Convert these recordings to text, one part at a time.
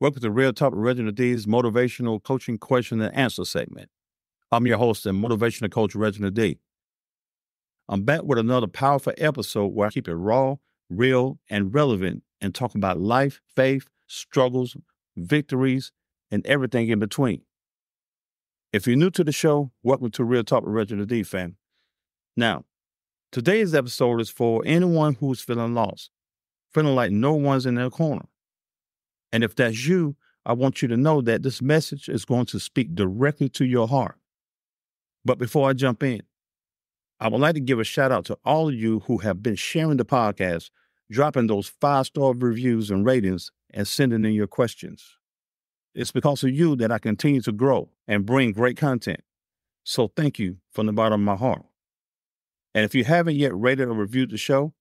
Welcome to Real Talk with Reginald D's motivational coaching question and answer segment. I'm your host and motivational coach, Reginald D. I'm back with another powerful episode where I keep it raw, real, and relevant and talk about life, faith, struggles, victories, and everything in between. If you're new to the show, welcome to Real Talk with Reginald D, fam. Now, today's episode is for anyone who's feeling lost, feeling like no one's in their corner. And if that's you, I want you to know that this message is going to speak directly to your heart. But before I jump in, I would like to give a shout out to all of you who have been sharing the podcast, dropping those 5-star reviews and ratings, and sending in your questions. It's because of you that I continue to grow and bring great content. So thank you from the bottom of my heart. And if you haven't yet rated or reviewed the show,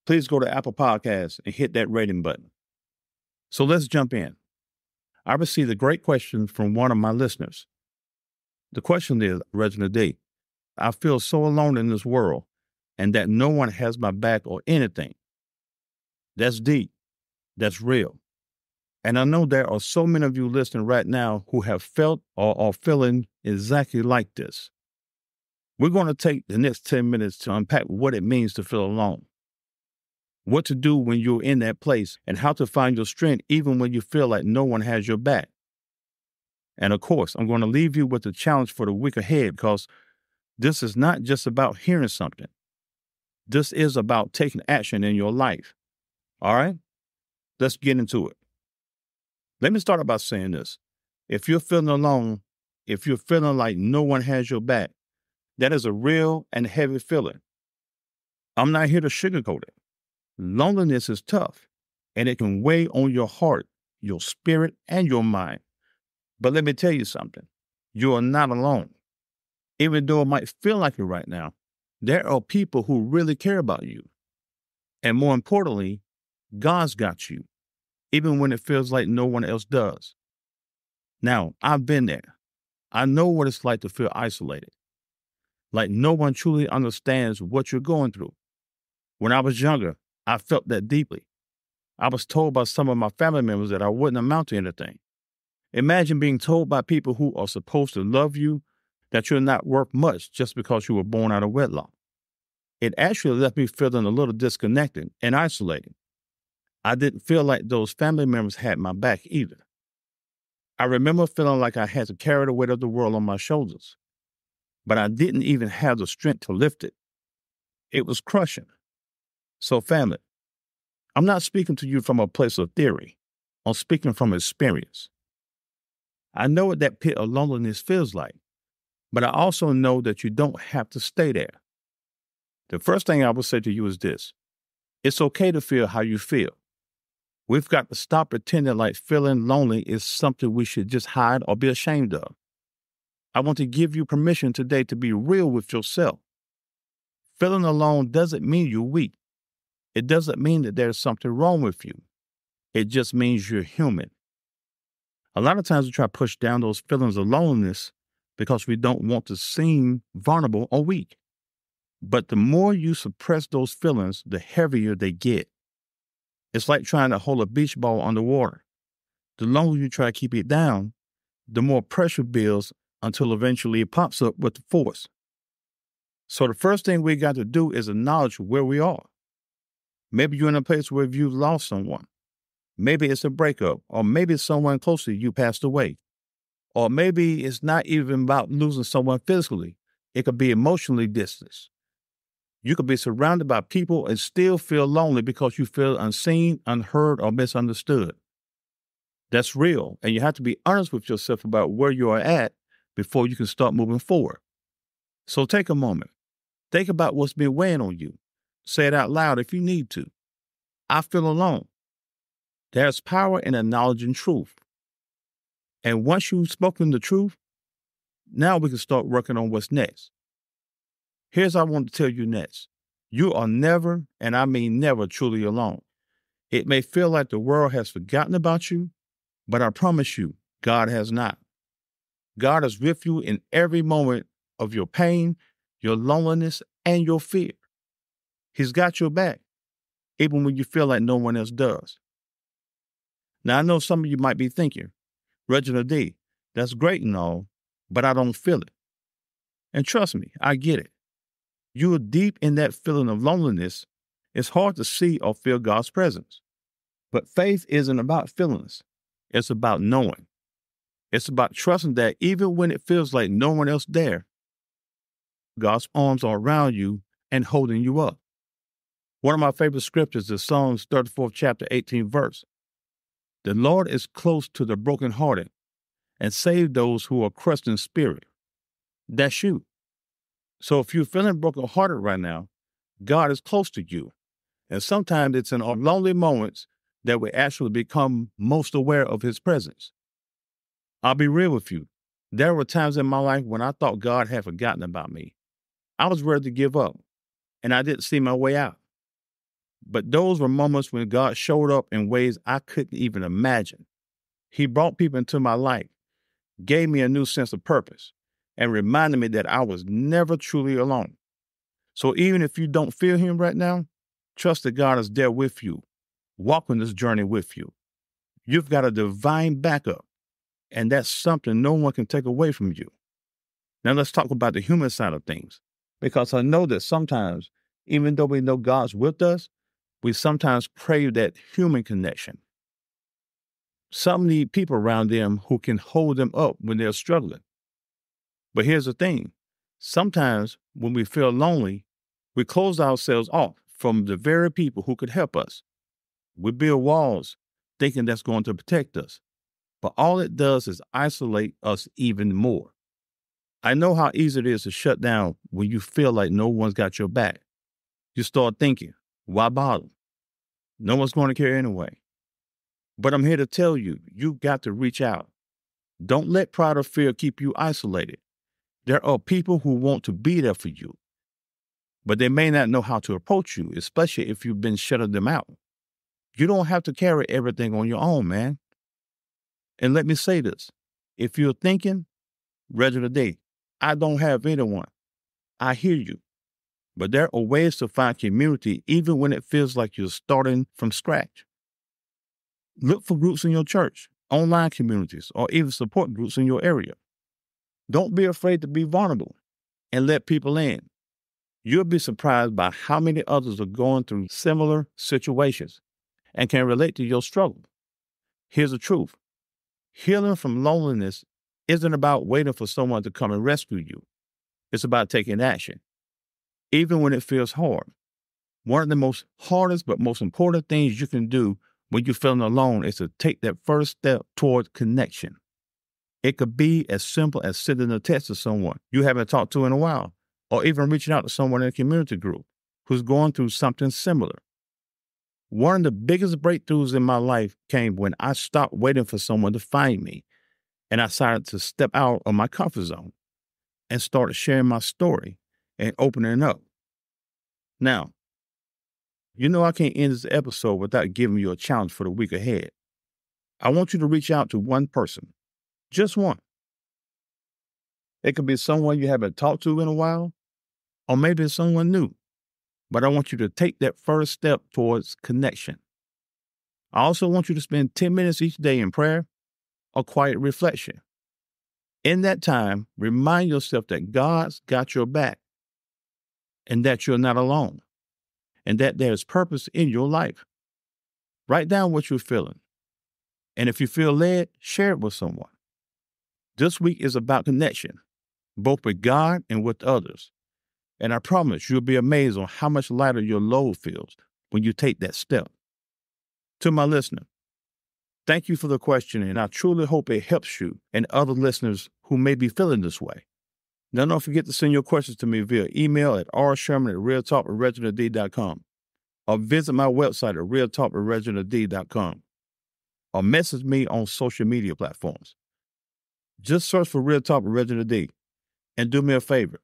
please go to Apple Podcasts and hit that rating button. So let's jump in. I received a great question from one of my listeners. The question is, Reginald D, I feel so alone in this world and that no one has my back or anything. That's deep. That's real. And I know there are so many of you listening right now who have felt or are feeling exactly like this. We're going to take the next 10 minutes to unpack what it means to feel alone, what to do when you're in that place, and how to find your strength even when you feel like no one has your back. And of course, I'm going to leave you with the challenge for the week ahead, because this is not just about hearing something. This is about taking action in your life. All right? Let's get into it. Let me start by saying this. If you're feeling alone, if you're feeling like no one has your back, that is a real and heavy feeling. I'm not here to sugarcoat it. Loneliness is tough, and it can weigh on your heart, your spirit, and your mind. But let me tell you something. You are not alone. Even though it might feel like it right now, there are people who really care about you. And more importantly, God's got you, even when it feels like no one else does. Now, I've been there. I know what it's like to feel isolated, like no one truly understands what you're going through. When I was younger, I felt that deeply. I was told by some of my family members that I wouldn't amount to anything. Imagine being told by people who are supposed to love you that you're not worth much just because you were born out of wedlock. It actually left me feeling a little disconnected and isolated. I didn't feel like those family members had my back either. I remember feeling like I had to carry the weight of the world on my shoulders, but I didn't even have the strength to lift it. It was crushing. So family, I'm not speaking to you from a place of theory. I'm speaking from experience. I know what that pit of loneliness feels like, but I also know that you don't have to stay there. The first thing I would say to you is this. It's okay to feel how you feel. We've got to stop pretending like feeling lonely is something we should just hide or be ashamed of. I want to give you permission today to be real with yourself. Feeling alone doesn't mean you're weak. It doesn't mean that there's something wrong with you. It just means you're human. A lot of times we try to push down those feelings of loneliness because we don't want to seem vulnerable or weak. But the more you suppress those feelings, the heavier they get. It's like trying to hold a beach ball underwater. The longer you try to keep it down, the more pressure builds until eventually it pops up with the force. So the first thing we got to do is acknowledge where we are. Maybe you're in a place where you've lost someone. Maybe it's a breakup, or maybe someone close to you passed away. Or maybe it's not even about losing someone physically. It could be emotionally distanced. You could be surrounded by people and still feel lonely because you feel unseen, unheard, or misunderstood. That's real, and you have to be honest with yourself about where you are at before you can start moving forward. So take a moment. Think about what's been weighing on you. Say it out loud if you need to. I feel alone. There's power in acknowledging truth. And once you've spoken the truth, now we can start working on what's next. Here's what I want to tell you next. You are never, and I mean never, truly alone. It may feel like the world has forgotten about you, but I promise you, God has not. God is with you in every moment of your pain, your loneliness, and your fear. He's got your back, even when you feel like no one else does. Now, I know some of you might be thinking, Reginald D, that's great and all, but I don't feel it. And trust me, I get it. You are deep in that feeling of loneliness. It's hard to see or feel God's presence. But faith isn't about feelings. It's about knowing. It's about trusting that even when it feels like no one else there, God's arms are around you and holding you up. One of my favorite scriptures is Psalms 34th chapter 18th verse. The Lord is close to the brokenhearted and save those who are crushed in spirit. That's you. So if you're feeling brokenhearted right now, God is close to you. And sometimes it's in our lonely moments that we actually become most aware of his presence. I'll be real with you. There were times in my life when I thought God had forgotten about me. I was ready to give up, and I didn't see my way out. But those were moments when God showed up in ways I couldn't even imagine. He brought people into my life, gave me a new sense of purpose, and reminded me that I was never truly alone. So even if you don't feel him right now, trust that God is there with you, walking this journey with you. You've got a divine backup, and that's something no one can take away from you. Now let's talk about the human side of things, because I know that sometimes, even though we know God's with us, we sometimes crave that human connection. Some need people around them who can hold them up when they're struggling. But here's the thing. Sometimes when we feel lonely, we close ourselves off from the very people who could help us. We build walls thinking that's going to protect us. But all it does is isolate us even more. I know how easy it is to shut down when you feel like no one's got your back. You start thinking, why bother? No one's going to care anyway. But I'm here to tell you, you've got to reach out. Don't let pride or fear keep you isolated. There are people who want to be there for you, but they may not know how to approach you, especially if you've been shutting them out. You don't have to carry everything on your own, man. And let me say this. If you're thinking, Reginald D, I don't have anyone. I hear you. But there are ways to find community even when it feels like you're starting from scratch. Look for groups in your church, online communities, or even support groups in your area. Don't be afraid to be vulnerable and let people in. You'll be surprised by how many others are going through similar situations and can relate to your struggle. Here's the truth. Healing from loneliness isn't about waiting for someone to come and rescue you. It's about taking action, even when it feels hard. One of the most hardest but most important things you can do when you're feeling alone is to take that first step toward connection. It could be as simple as sending a text to someone you haven't talked to in a while, or even reaching out to someone in a community group who's going through something similar. One of the biggest breakthroughs in my life came when I stopped waiting for someone to find me, and I decided to step out of my comfort zone and started sharing my story and opening up. Now, you know I can't end this episode without giving you a challenge for the week ahead. I want you to reach out to one person, just one. It could be someone you haven't talked to in a while, or maybe it's someone new. But I want you to take that first step towards connection. I also want you to spend 10 minutes each day in prayer or quiet reflection. In that time, remind yourself that God's got your back and that you're not alone and that there's purpose in your life. Write down what you're feeling. And if you feel led, share it with someone. This week is about connection, both with God and with others. And I promise you'll be amazed on how much lighter your load feels when you take that step. To my listener, thank you for the question, and I truly hope it helps you and other listeners who may be feeling this way. Now, don't forget to send your questions to me via email at rsherman@realtalkwithreginald.com or visit my website at realtalkwithreginald.com or message me on social media platforms. Just search for Real Talk with Reginald D. And do me a favor.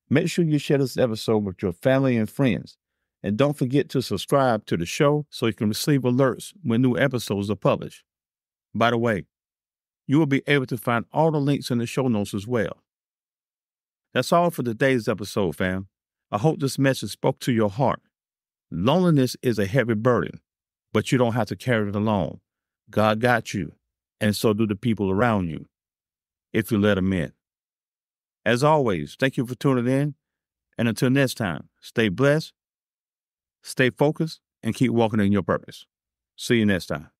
Make sure you share this episode with your family and friends. And don't forget to subscribe to the show so you can receive alerts when new episodes are published. By the way, you will be able to find all the links in the show notes as well. That's all for today's episode, fam. I hope this message spoke to your heart. Loneliness is a heavy burden, but you don't have to carry it alone. God got you, and so do the people around you, if you let them in. As always, thank you for tuning in, and until next time, stay blessed, stay focused, and keep walking in your purpose. See you next time.